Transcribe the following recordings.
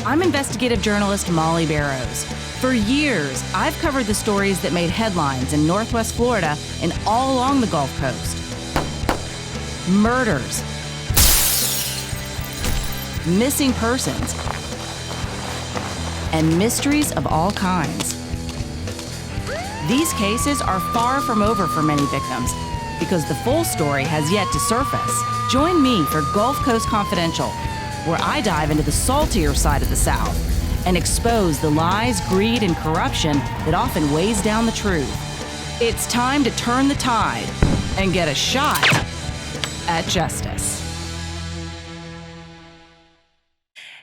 I'm investigative journalist Molly Barrows. For years, I've covered the stories that made headlines in Northwest Florida and all along the Gulf Coast. Murders, missing persons, and mysteries of all kinds. These cases are far from over for many victims because the full story has yet to surface. Join me for Gulf Coast Confidential, where I dive into the saltier side of the South and expose the lies, greed, and corruption that often weighs down the truth. It's time to turn the tide and get a shot at justice.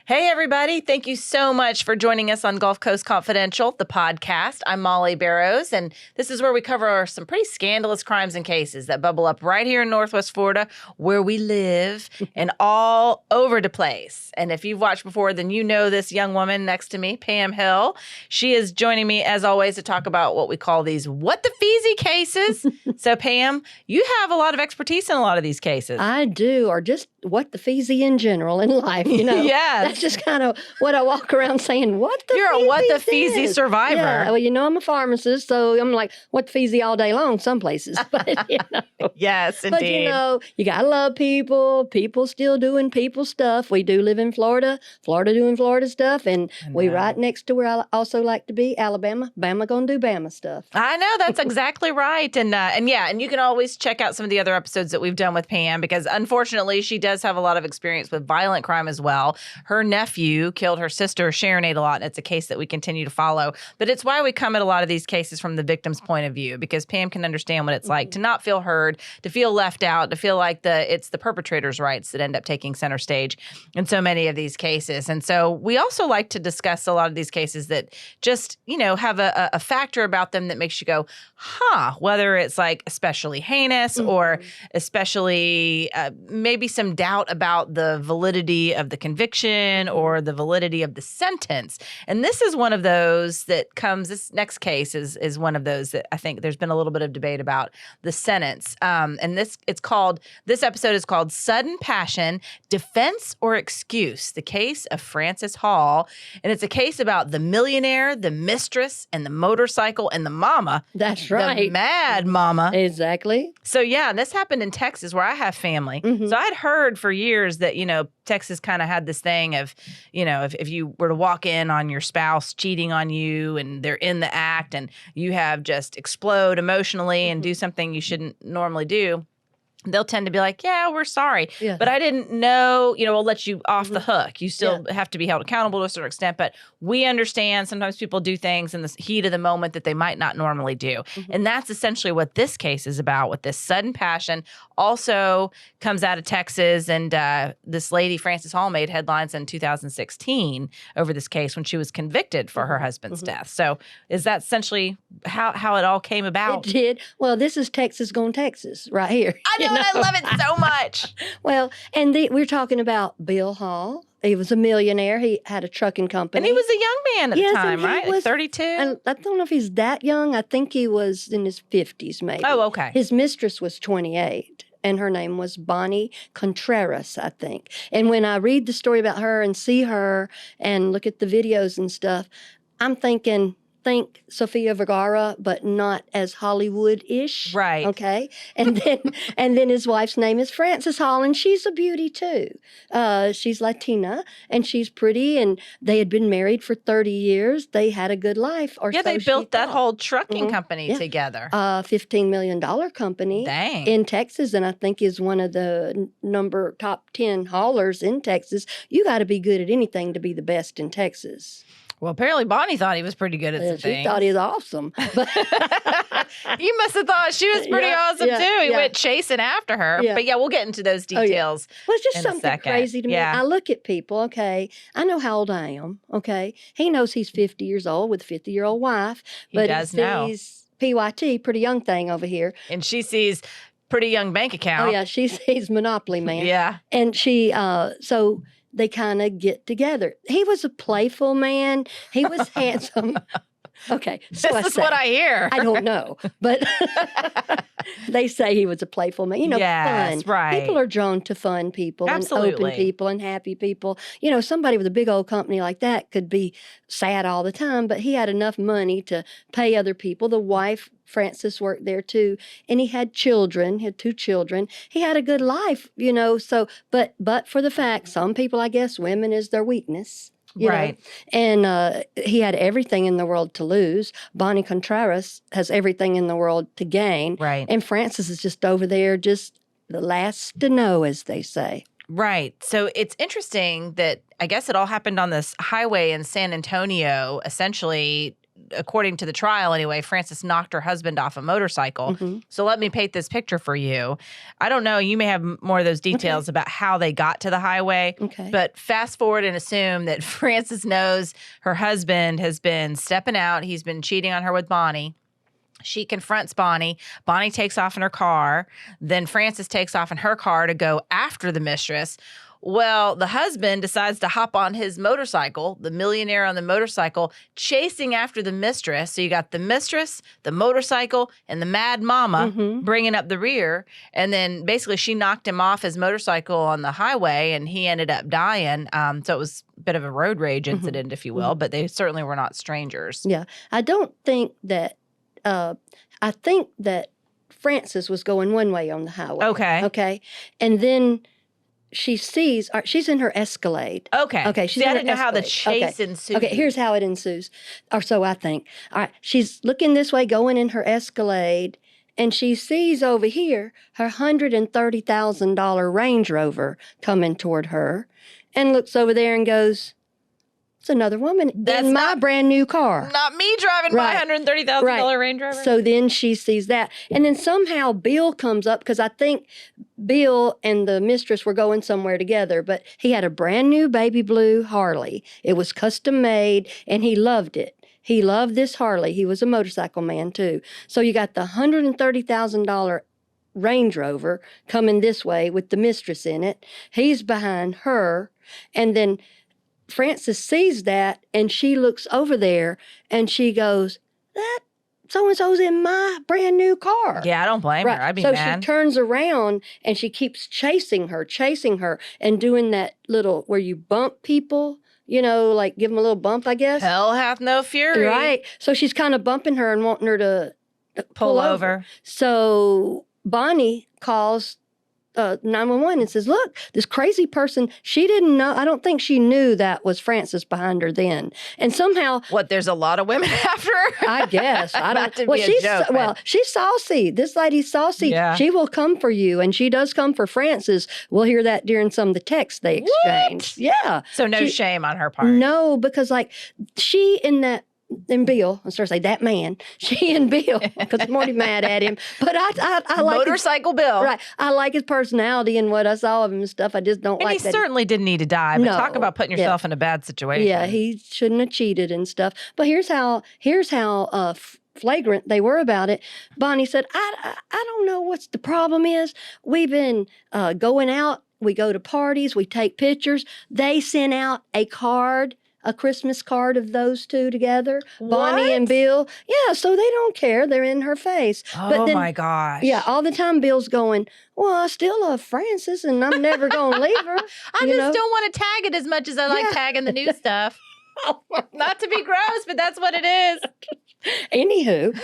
Hey, everybody. Thank you so much for joining us on Gulf Coast Confidential, the podcast. I'm Molly Barrows, and this is where we cover some pretty scandalous crimes and cases that bubble up right here in Northwest Florida, where we live, and all over the place. And if you've watched before, then you know this young woman next to me, Pam Hill. She is joining me, as always, to talk about what we call these what the feezy cases. So, Pam, you have a lot of expertise in a lot of these cases. I do, or just what the feezy in general in life, you know. Yes. That's just kind of what I walk around saying, what the You're feezy a what the feezy is. survivor. Yeah, well, you know, I'm a pharmacist, so I'm like, what the feezy all day long some places. But, you know. Yes, indeed. But, you know, you got to love people. People still doing people stuff. We do live in Florida. Florida doing Florida stuff. And we right next to where I also like to be, Alabama. Bama gonna do Bama stuff. I know. That's exactly right. And you can always check out some of the other episodes that we've done with Pam, because unfortunately, she does have a lot of experience with violent crime as well. Her nephew killed her sister, Sharon a lot, and it's a case that we continue to follow. But it's why we come at a lot of these cases from the victim's point of view, because Pam can understand what it's like to not feel heard, to feel left out, to feel like it's the perpetrator's rights that end up taking center stage in so many of these cases. And so we also like to discuss a lot of these cases that just, you know, have a factor about them that makes you go, whether it's like especially heinous or especially maybe some doubt about the validity of the conviction or the validity of the sentence. And this is one of those that comes, this next case is one of those that I think there's been a little bit of debate about the sentence. And this episode is called Sudden Passion, Defense or Excuse, the case of Frances Hall. And it's a case about the millionaire, the mistress, and the motorcycle, and the mama. That's right. The mad mama. Exactly. So yeah, this happened in Texas where I have family. So I'd heard for years that, you know, Texas kind of had this thing of, you know, if you were to walk in on your spouse cheating on you and they're in the act and you have just explode emotionally and do something you shouldn't normally do, they'll tend to be like, yeah, we're sorry. Yeah. But I didn't know, you know, we'll let you off the hook. You still have to be held accountable to a certain extent. But we understand sometimes people do things in the heat of the moment that they might not normally do. And that's essentially what this case is about, with this sudden passion. Also comes out of Texas. And this lady, Frances Hall, made headlines in 2016 over this case when she was convicted for her husband's death. So is that essentially how it all came about? It did. Well, this is Texas gone Texas right here. I know. I love it so much. Well, and we're talking about Bill Hall. He was a millionaire. He had a trucking company. And he was a young man at the time, and right? Like 32? And I don't know if he's that young. I think he was in his 50s, maybe. Oh, okay. His mistress was 28, and her name was Bonnie Contreras, I think. And when I read the story about her and see her and look at the videos and stuff, I'm thinking, think Sofia Vergara, but not as Hollywood-ish. Right. Okay. And then his wife's name is Frances Hall, and she's a beauty too. She's Latina and she's pretty, and they had been married for 30 years. They had a good life. Yeah, they built that whole trucking company together. $15 million company. Dang. In Texas, and I think is one of the top 10 haulers in Texas. You got to be good at anything to be the best in Texas. Well, apparently Bonnie thought he was pretty good at some things. She thought he was awesome. You must have thought she was pretty awesome, too. He went chasing after her. Yeah. But yeah, we'll get into those details. Well, it's just in something a second. crazy to me. Yeah. I look at people, okay, I know how old I am, okay? He knows he's 50 years old with a 50-year-old wife. He does know. He's PYT, pretty young thing over here. And she sees pretty young bank account. Oh, yeah, he's Monopoly man. Yeah. And she, so they kind of get together. He was a playful man. He was handsome. Okay, so This is what I hear. I don't know, but they say he was a playful man. Yes, fun. right. People are drawn to fun people and Absolutely. open people and happy people. Somebody with a big old company like that could be sad all the time, but he had enough money to pay other people. The wife, Frances, worked there too, and he had children. He had 2 children. He had a good life, So, but for the fact, some people, I guess, women is their weakness. Right. And he had everything in the world to lose. Bonnie Contreras has everything in the world to gain. Right. And Frances is just over there, just the last to know, as they say. Right. So it's interesting that I guess it all happened on this highway in San Antonio. Essentially, according to the trial anyway, Frances knocked her husband off a motorcycle. Mm-hmm. So let me paint this picture for you. I don't know. You may have more of those details about how they got to the highway. Okay. But fast forward and assume that Frances knows her husband has been stepping out. He's been cheating on her with Bonnie. She confronts Bonnie. Bonnie takes off in her car. Then Frances takes off in her car to go after the mistress. Well, the husband decides to hop on his motorcycle, the millionaire on the motorcycle, chasing after the mistress. So you got the mistress, the motorcycle, and the mad mama bringing up the rear. And then basically she knocked him off his motorcycle on the highway, and he ended up dying. So it was a bit of a road rage incident, if you will, but they certainly were not strangers. Yeah. I don't think that, I think that Frances was going one way on the highway. Okay. And then she sees, she's in her Escalade. Okay. She's See, in I her didn't know how the Escalade. chase ensued. Okay, here's how it ensues. Or so I think. All right, she's looking this way, going in her Escalade, and she sees over here her $130,000 Range Rover coming toward her, and looks over there and goes, it's another woman in my brand new car. Not me driving my $130,000 Range Rover. So then she sees that. And then somehow Bill comes up, because I think Bill and the mistress were going somewhere together, but he had a brand new baby blue Harley. It was custom made, and he loved it. He loved this Harley. He was a motorcycle man too. So you got the $130,000 Range Rover coming this way with the mistress in it. He's behind her. And then Frances sees that, and she looks over there, and she goes, that so-and-so's in my brand new car. Yeah, I don't blame her. I'd be so mad. She turns around, and she keeps chasing her, and doing that little where you bump people, like give them a little bump, I guess. Hell hath no fury. Right. So she's kind of bumping her and wanting her to pull over. So Bonnie calls 911 and says, look, this crazy person, she didn't know, I don't think she knew that was Frances behind her then. And somehow... What, there's a lot of women after her? I guess. I don't... Not to be a joke. Well, she's saucy. This lady's saucy. Yeah. She will come for you, and she does come for Frances. We'll hear that during some of the texts they exchanged. What? Yeah. So no shame on her part. No, because she and Bill, I start to say that man, she and Bill, because I'm already mad at him. But I like Motorcycle Bill. Right. I like his personality and what I saw of him and stuff. I just don't like that. And he certainly didn't need to die, but No. talk about putting yourself in a bad situation. Yeah, he shouldn't have cheated and stuff. But here's how flagrant they were about it. Bonnie said, I don't know what's the problem is. We've been going out. We go to parties. We take pictures. They sent out a Christmas card of those two together, Bonnie and Bill. Yeah, so they don't care. They're in her face. Oh, my gosh. Yeah, all the time Bill's going, well, I still love Frances, and I'm never going to leave her. I just don't want to tag it as much as I like tagging the new stuff. Not to be gross, but that's what it is. Anywho.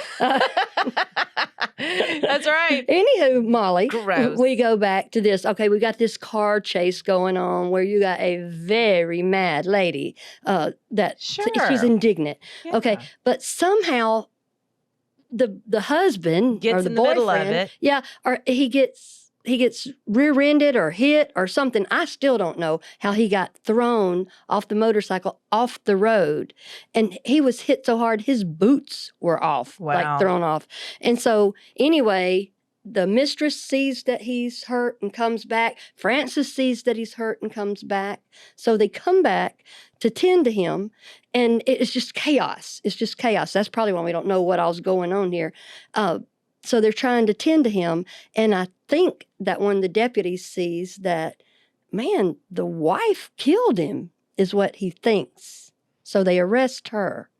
That's right. Anywho, Molly, Gross. We go back to this. Okay, we got this car chase going on where you got a very mad lady she's indignant. Yeah. Okay, but somehow the husband Gets or the in the boyfriend, middle of it. Yeah, or he gets rear-ended or hit or something. I still don't know how he got thrown off the motorcycle off the road. And he was hit so hard, his boots were off, like thrown off. And so anyway, the mistress sees that he's hurt and comes back. Frances sees that he's hurt and comes back. So they come back to tend to him. And it's just chaos. It's just chaos. That's probably why we don't know what all's going on here. So they're trying to tend to him. And I think that when the deputies sees that, man, the wife killed him is what he thinks. So they arrest her.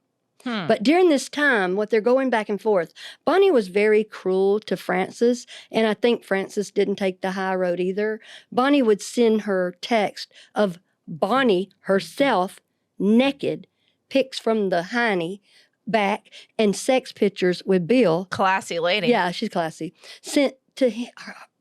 But during this time, what they're going back and forth, Bonnie was very cruel to Frances, and I think Frances didn't take the high road either. Bonnie would send her text of Bonnie herself naked, pics from the hiney back, and sex pictures with Bill. Classy lady. Yeah, she's classy. Sent to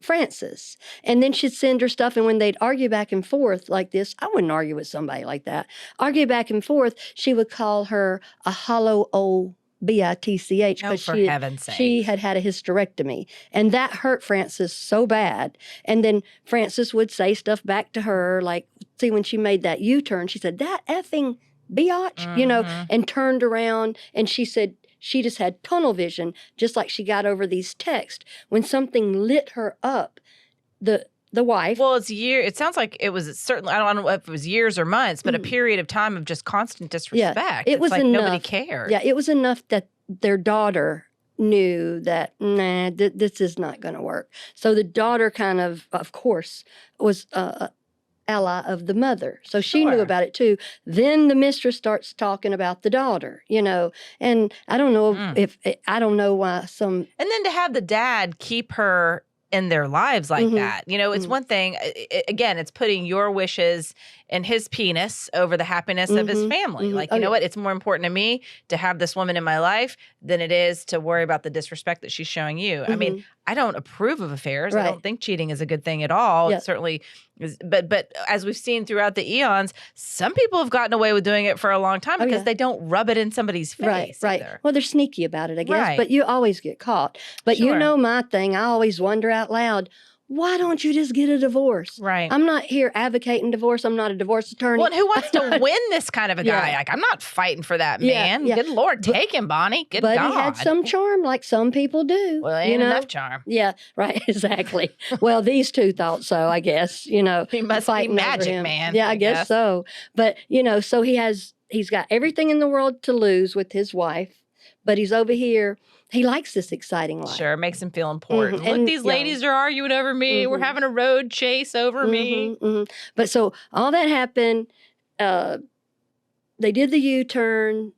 Frances. And then she'd send her stuff. And when they'd argue back and forth like this, I wouldn't argue with somebody like that. Argue back and forth, she would call her a hollow old bitch Oh, for heaven's sake. she had had a hysterectomy. And that hurt Frances so bad. And then Frances would say stuff back to her, like, see, when she made that U-turn, she said, that effing biatch, you know, and turned around. And she said, she just had tunnel vision, just like she got over these texts. When something lit her up, the wife. Well, it sounds like it was certainly, I don't know if it was years or months, but a period of time of just constant disrespect. Yeah, it was like enough. Nobody cared. Yeah, it was enough that their daughter knew that, nah, this is not going to work. So the daughter kind of course, was ally of the mother. So she knew about it too. Then the mistress starts talking about the daughter, you know, and I don't know I don't know why some. And then to have the dad keep her in their lives like that, you know, it's one thing. Again, it's putting your wishes and his penis over the happiness of his family. Like, you know what? It's more important to me to have this woman in my life than it is to worry about the disrespect that she's showing you. I mean, I don't approve of affairs. Right. I don't think cheating is a good thing at all. Yeah. It certainly is. But as we've seen throughout the eons, some people have gotten away with doing it for a long time because they don't rub it in somebody's face. Right. Either. Well, they're sneaky about it, I guess. Right. But you always get caught. But you know my thing. I always wonder out loud, why don't you just get a divorce? Right. I'm not here advocating divorce. I'm not a divorce attorney. Well, and who wants to win this kind of a guy? Like, I'm not fighting for that man. Yeah. Good Lord, take him, Bonnie. Good but God. he had some charm, like some people do. Well, ain't enough charm. Yeah, right, exactly. Well, these two thought so, I guess, you know. He must be magic, man. Yeah, I guess so. But, you know, so he's got everything in the world to lose with his wife, but he's over here. He likes this exciting life. Sure, makes him feel important. Look, And these ladies are arguing over me. We're having a road chase over me. But so all that happened. They did the U-turn.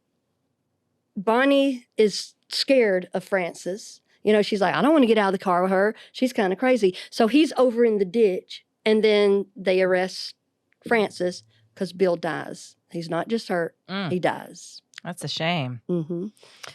Bonnie is scared of Frances. You know, she's like, I don't want to get out of the car with her. She's kind of crazy. So he's over in the ditch, and then they arrest Frances because Bill dies. He's not just hurt. He dies. That's a shame.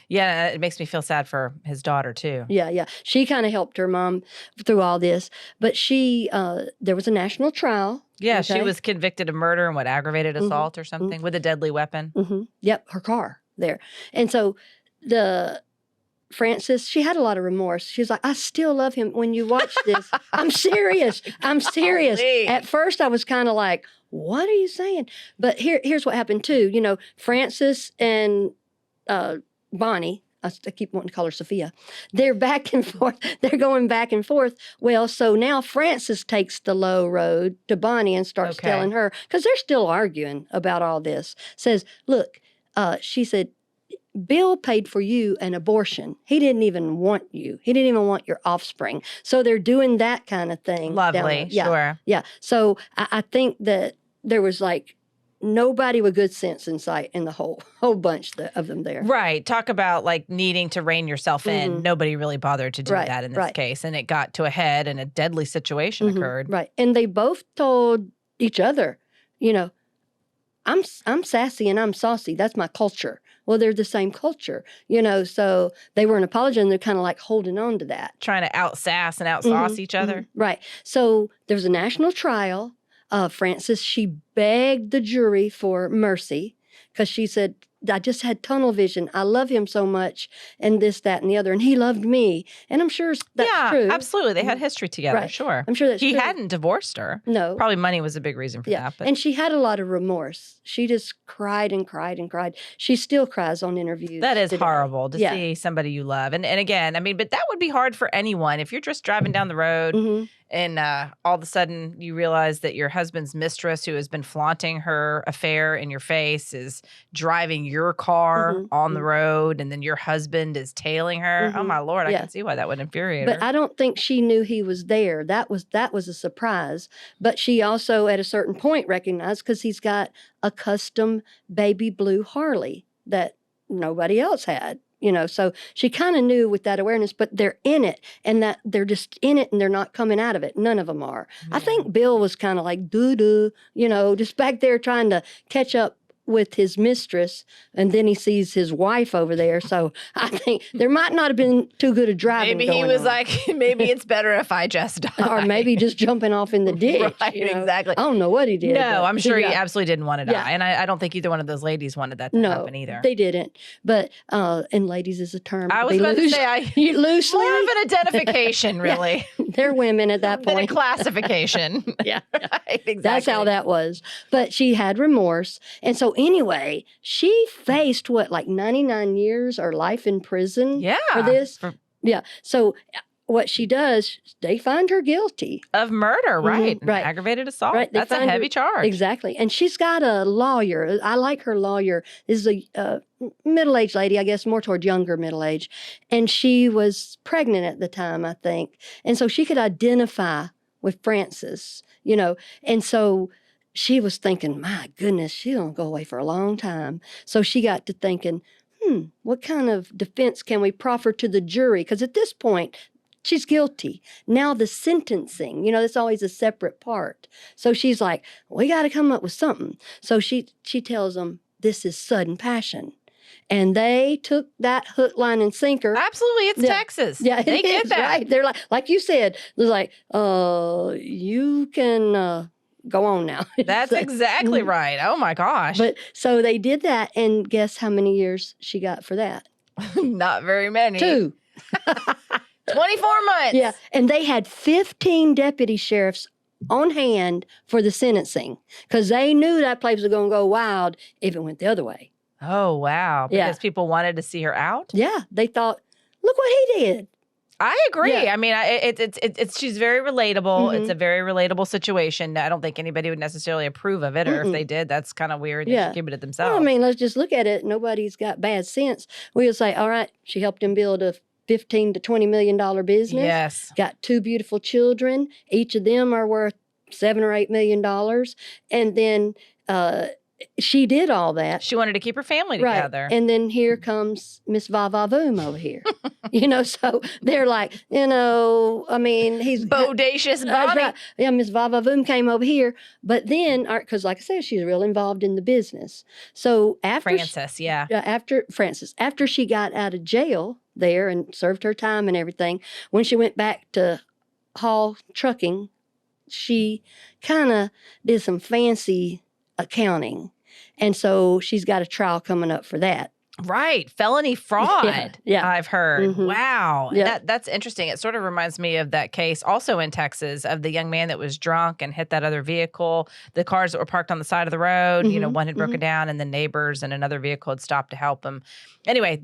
Yeah, it makes me feel sad for his daughter, too. Yeah. She kind of helped her mom through all this. But there was a national trial. Yeah, she was convicted of murder and aggravated assault or something with a deadly weapon. Yep, her car there. And so Frances, she had a lot of remorse. She was like, I still love him. When you watch this, I'm serious. I'm serious. At first, I was kind of like, what are you saying? But here's what happened, too. You know, Frances and Bonnie, I keep wanting to call her Sophia, they're back and forth. They're going back and forth. Well, so now Frances takes the low road to Bonnie and starts telling her, because they're still arguing about all this, says, look, she said, Bill paid for you an abortion. He didn't even want you. He didn't even want your offspring. So they're doing that kind of thing. Lovely, sure. Yeah. So I think that there was like nobody with good sense in sight in the whole bunch of them there. Right. Talk about like needing to rein yourself in. Nobody really bothered to do that in this case. And it got to a head and a deadly situation occurred. Right. And they both told each other, you know, I'm sassy and I'm saucy. That's my culture. Well, they're the same culture, you know, so they weren't apologizing. They're kind of like holding on to that. Trying to out-sass and out-sauce each other. Right. So there was a national trial. Frances, she begged the jury for mercy because she said, I just had tunnel vision. I love him so much, and this, that, and the other. And he loved me. And I'm sure that's true. Yeah, absolutely. They had history together, sure. I'm sure that's true. He hadn't divorced her. No. Probably money was a big reason for that. But. And she had a lot of remorse. She just cried and cried and cried. She still cries on interviews. That is horrible to see somebody you love. And again, I mean, but that would be hard for anyone. If you're just driving down the road and all of a sudden you realize that your husband's mistress, who has been flaunting her affair in your face, is driving your car on the road, and then your husband is tailing her. Oh my Lord, I can see why that would infuriate her. But I don't think she knew he was there. That was a surprise. But she also, at a certain point, recognized, because he's got a custom baby blue Harley that nobody else had. So she kind of knew with that awareness, but they're in it, and that they're just in it and they're not coming out of it. None of them are. I think Bill was kind of like doo-doo, just back there trying to catch up with his mistress, and then he sees his wife over there. So I think there might not have been too good a driving. Maybe he was like, maybe it's better if I just die. Or maybe just jumping off in the ditch. Right, exactly. I don't know what he did. No, I'm sure he yeah. absolutely didn't want to die. Yeah. And I don't think either one of those ladies wanted that to happen either. They didn't. But, and ladies is a term. I was about to say, loosely. More of an identification, really. Yeah. They're women at that point. Than a classification. Yeah. Right, exactly. That's how that was. But she had remorse. And so anyway, she faced like 99 years or life in prison for this. Yeah. So what she does, they find her guilty. Of murder, right. Right. Aggravated assault. Right. That's a heavy charge. Exactly. And she's got a lawyer. I like her lawyer. This is a middle-aged lady, I guess, more toward younger middle age. And she was pregnant at the time, I think. And so she could identify with Frances, And so she was thinking, my goodness, she's going to go away for a long time. So she got to thinking, what kind of defense can we proffer to the jury? Because at this point, she's guilty. Now the sentencing, that's always a separate part. So she's like, we got to come up with something. So she tells them, this is sudden passion. And they took that hook, line, and sinker. Absolutely. It's Texas. Yeah, they get that. Right. They're like you said, they're like, you can... go on now. That's exactly right. Oh my gosh. But so they did that, and guess how many years she got for that? Not very many. 2. 24 months. Yeah. And they had 15 deputy sheriffs on hand for the sentencing because they knew that place was going to go wild if it went the other way. Oh, wow. Because people wanted to see her out? Yeah. They thought, look what he did. I agree. Yeah. I mean, it's she's very relatable. It's a very relatable situation. I don't think anybody would necessarily approve of it, or if they did, that's kind of weird. They should keep it at themselves. Well, I mean, let's just look at it. Nobody's got bad sense. We'll say, all right, she helped him build a $15 to $20 million business. Yes. Got 2 beautiful children. Each of them are worth $7 or $8 million. And then she did all that. She wanted to keep her family together. Right. And then here comes Miss Va-Va-Voom over here. So they're like, I mean, he's... Bodacious Bonnie. Right. Yeah, Miss Va-Va-Voom came over here. But then, because like I said, she's real involved in the business. So after... Frances, After she got out of jail there and served her time and everything, when she went back to haul trucking, she kind of did some fancy accounting. And so she's got a trial coming up for that. Right. Felony fraud. Yeah. I've heard. Mm-hmm. Wow. Yeah. That's interesting. It sort of reminds me of that case also in Texas of the young man that was drunk and hit that other vehicle. The cars that were parked on the side of the road, one had broken down and the neighbors and another vehicle had stopped to help him. Anyway,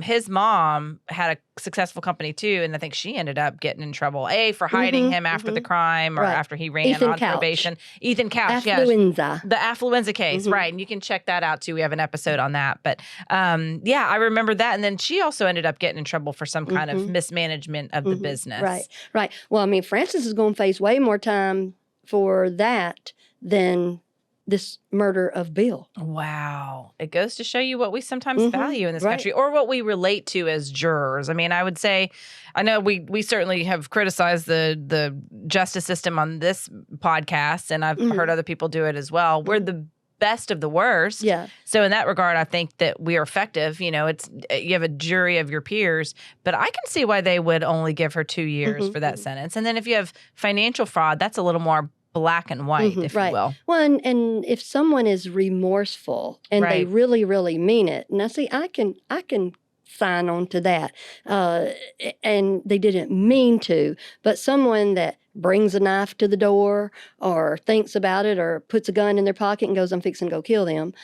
his mom had a successful company too. And I think she ended up getting in trouble, for hiding him after the crime or after he ran on probation. Ethan Couch. Affluenza. The affluenza case. Right. And you can check that out too. We have an episode on that. But I remember that. And then she also ended up getting in trouble for some kind of mismanagement of the business. Right. Well, I mean, Frances is going to face way more time for that than this murder of Bill. Wow. It goes to show you what we sometimes value in this country or what we relate to as jurors. I mean, I would say, I know we certainly have criticized the justice system on this podcast, and I've heard other people do it as well. We're the best of the worst. Yeah. So in that regard, I think that we are effective. You have a jury of your peers, but I can see why they would only give her 2 years for that sentence. And then if you have financial fraud, that's a little more black and white, if you will. Well, and if someone is remorseful and they really, really mean it, now see, I can sign on to that. And they didn't mean to, but someone that brings a knife to the door or thinks about it or puts a gun in their pocket and goes, I'm fixing to go kill them,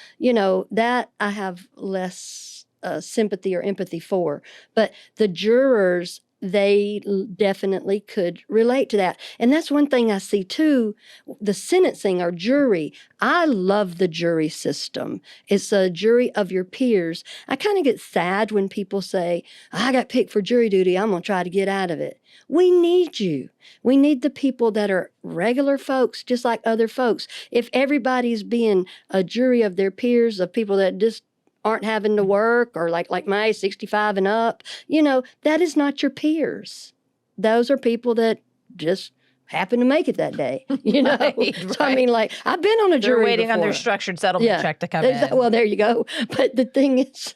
that I have less sympathy or empathy for. But the jurors, they definitely could relate to that. And that's one thing I see too, the sentencing or jury. I love the jury system. It's a jury of your peers. I kind of get sad when people say, I got picked for jury duty, I'm going to try to get out of it. We need you. We need the people that are regular folks, just like other folks. If everybody's being a jury of their peers, of people that just aren't having to work, or like my 65 and up, that is not your peers. Those are people that just happen to make it that day, Right, So I mean, like, I've been on a They're jury waiting on their before. structured settlement check to come in. Well, there you go. But the thing is,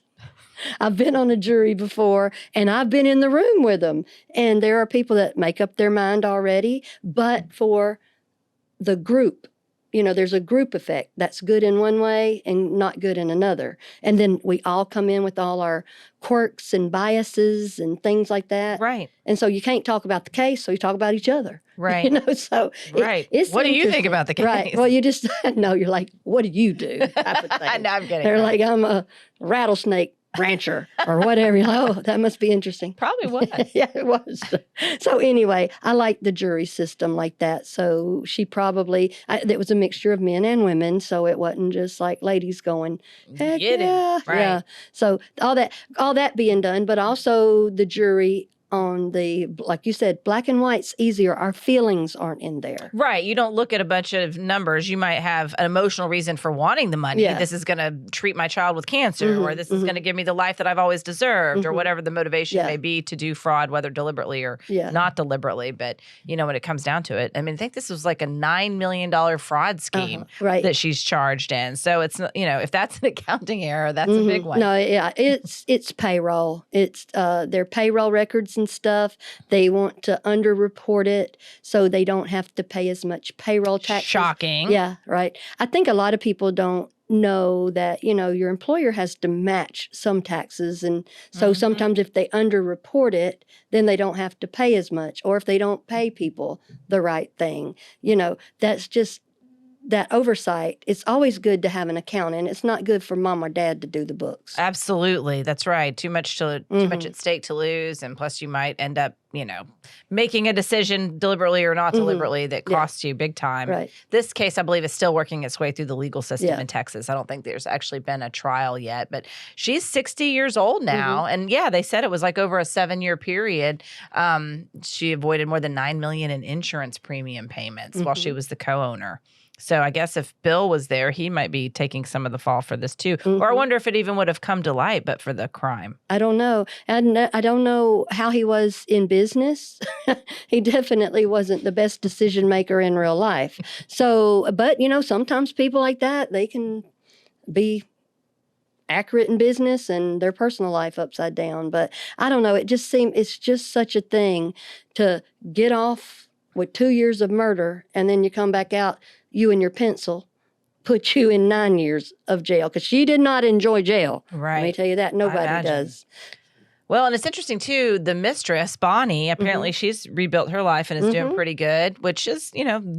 I've been on a jury before, and I've been in the room with them. And there are people that make up their mind already, but for the group, there's a group effect that's good in one way and not good in another. And then we all come in with all our quirks and biases and things like that. Right. And so you can't talk about the case, so you talk about each other. Right. So right. It's what do you think interesting. about the case? Right. Well, you just no, you're like, what do you do? Type of thing. No, I'm kidding. They're like, I'm a rattlesnake rancher or whatever. You're like, oh, that must be interesting. Probably was. Yeah, it was. So anyway, I like the jury system like that. So she probably, it was a mixture of men and women. So it wasn't just like ladies going, heck Get yeah. it. Right. Yeah. So all that being done, but also the jury on the, like you said, black and white's easier. Our feelings aren't in there. Right. You don't look at a bunch of numbers. You might have an emotional reason for wanting the money. Yeah. This is going to treat my child with cancer, or this is going to give me the life that I've always deserved, or whatever the motivation may be to do fraud, whether deliberately or not deliberately. But, when it comes down to it, I mean, I think this was like a $9 million fraud scheme that she's charged in. So it's, if that's an accounting error, that's a big one. No, yeah, it's payroll. It's their payroll records and stuff. They want to underreport it so they don't have to pay as much payroll taxes. Shocking. Yeah, right. I think a lot of people don't know that, your employer has to match some taxes. And so sometimes if they underreport it, then they don't have to pay as much. Or if they don't pay people the right thing, that's just that oversight. It's always good to have an accountant. It's not good for mom or dad to do the books. Absolutely. That's right. Too much at stake to lose. And plus you might end up, making a decision deliberately or not deliberately that costs you big time. Right. This case, I believe, is still working its way through the legal system in Texas. I don't think there's actually been a trial yet, but she's 60 years old now. And they said it was like over a 7-year period. She avoided more than $9 million in insurance premium payments while she was the co-owner. So I guess if Bill was there, he might be taking some of the fall for this too. Or I wonder if it even would have come to light, but for the crime. I don't know. And I don't know how he was in business. He definitely wasn't the best decision maker in real life. So, but sometimes people like that, they can be accurate in business and their personal life upside down. But I don't know. It's just such a thing to get off with 2 years of murder and then you come back out, you and your pencil, put you in 9 years of jail because she did not enjoy jail. Right. Let me tell you that. Nobody does. Well, and it's interesting, too, the mistress, Bonnie, apparently she's rebuilt her life and is doing pretty good, which is,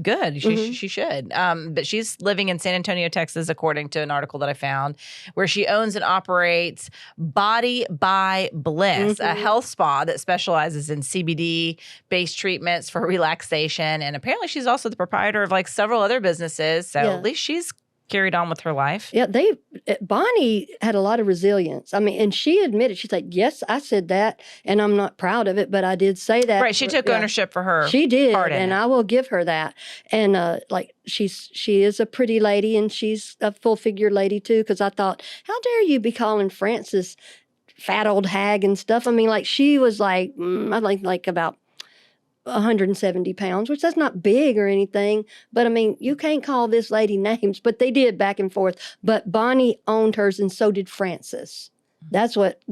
good. She should. But she's living in San Antonio, Texas, according to an article that I found, where she owns and operates Body by Bliss, a health spa that specializes in CBD-based treatments for relaxation. And apparently she's also the proprietor of, several other businesses. So at least she's carried on with her life. Yeah, Bonnie had a lot of resilience. I mean, and she admitted, she's like, yes, I said that, and I'm not proud of it, but I did say that. Right, she took ownership for her. She did, part in and it. I will give her that. And she is a pretty lady, and she's a full-figured lady too. Because I thought, how dare you be calling Frances fat old hag and stuff? I mean, she was I like about 170 pounds, which that's not big or anything. But I mean, you can't call this lady names, but they did back and forth. But Bonnie owned hers and so did Frances. That's what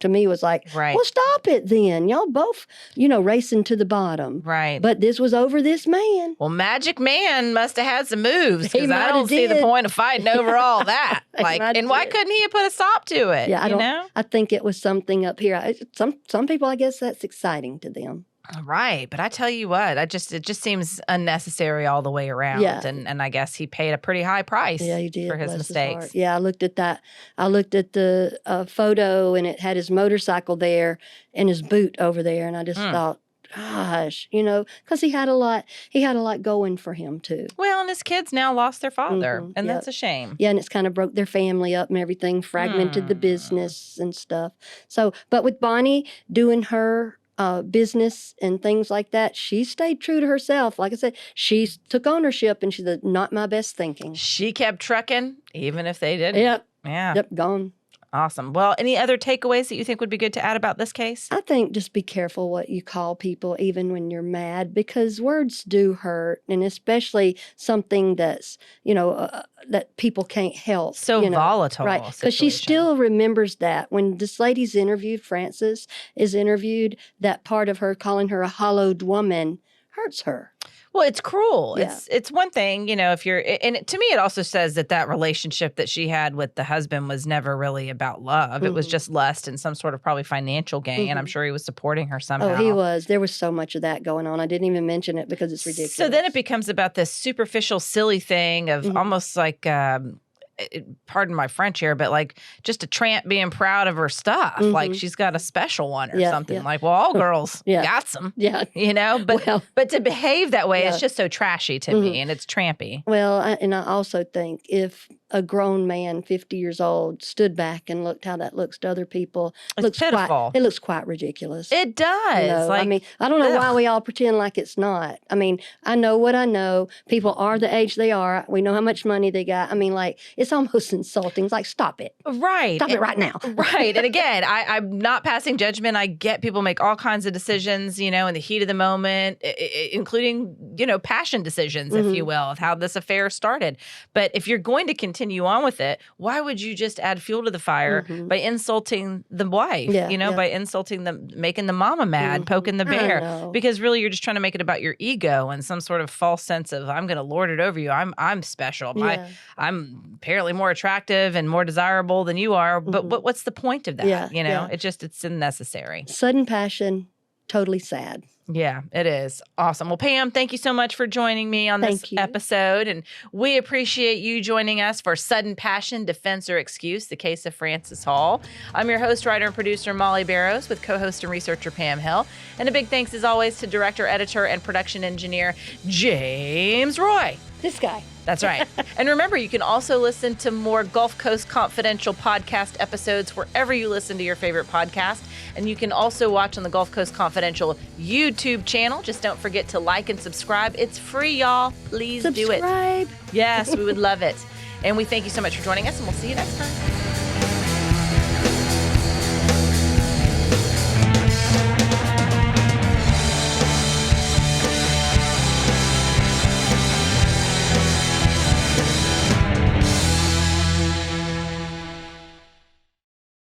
to me was like, right. Well, stop it then. Y'all both, racing to the bottom. Right. But this was over this man. Well, Magic Man must have had some moves because I don't see did. the point of fighting over all that. And why couldn't he have put a stop to it? Yeah, I think it was something up here. Some people, I guess that's exciting to them. Right. But I tell you what, it just seems unnecessary all the way around. Yeah. And I guess he paid a pretty high price he did, for his bless mistakes. heart. Yeah, I looked at that. I looked at the photo and it had his motorcycle there and his boot over there. And I just thought, gosh, because he had a lot going for him too. Well, and his kids now lost their father, and that's a shame. Yeah, and it's kind of broke their family up and everything, fragmented the business and stuff. So, but with Bonnie doing her business and things like that, she stayed true to herself. Like I said, she took ownership and she said, not my best thinking. She kept trucking, even if they didn't. Yep. Yeah. Yep, gone. Awesome. Well, any other takeaways that you think would be good to add about this case? I think just be careful what you call people, even when you're mad, because words do hurt, and especially something that's, that people can't help. So volatile. Right. Because she situation. still remembers that. When this lady's interviewed, Frances is interviewed, that part of her calling her a hollowed woman hurts her. Well, it's cruel. Yeah. It's one thing, if you're, and to me, it also says that relationship that she had with the husband was never really about love. It was just lust and some sort of probably financial gain. And I'm sure he was supporting her somehow. Oh, he was. There was so much of that going on. I didn't even mention it because it's ridiculous. So then it becomes about this superficial, silly thing of almost like, pardon my French here, but like just a tramp being proud of her stuff. Like she's got a special one or something. Yeah. Like, well, all girls got some. Yeah. But to behave that way, it's just so trashy to me, and it's trampy. Well, and I also think if a grown man, 50 years old, stood back and looked how that looks to other people, It's pitiful. it looks quite ridiculous. It does. I mean, I don't know why we all pretend like it's not. I mean, I know what I know. People are the age they are. We know how much money they got. I mean, like, it's almost insulting. It's like, stop it. Right. Stop it right now. Right. And again, I'm not passing judgment. I get people make all kinds of decisions, in the heat of the moment, including, passion decisions, if you will, of how this affair started. But if you're going to continue on with it, why would you just add fuel to the fire by insulting the wife, by insulting making the mama mad, poking the bear? Because really you're just trying to make it about your ego and some sort of false sense of, I'm going to lord it over you. I'm special. I'm apparently more attractive and more desirable than you are. But what's the point of that? It's unnecessary. Sudden passion, totally sad. Yeah, it is. Awesome. Well, Pam, thank you so much for joining me on this episode. And we appreciate you joining us for Sudden Passion, Defense or Excuse, the case of Frances Hall. I'm your host, writer, and producer, Molly Barrows, with co-host and researcher Pam Hill. And a big thanks, as always, to director, editor, and production engineer, James Roy. This guy. That's right. And remember, you can also listen to more Gulf Coast Confidential podcast episodes wherever you listen to your favorite podcast. And you can also watch on the Gulf Coast Confidential YouTube channel. Just don't forget to like and subscribe. It's free, y'all. Please do it. Subscribe. Yes, we would love it. And we thank you so much for joining us, and we'll see you next time.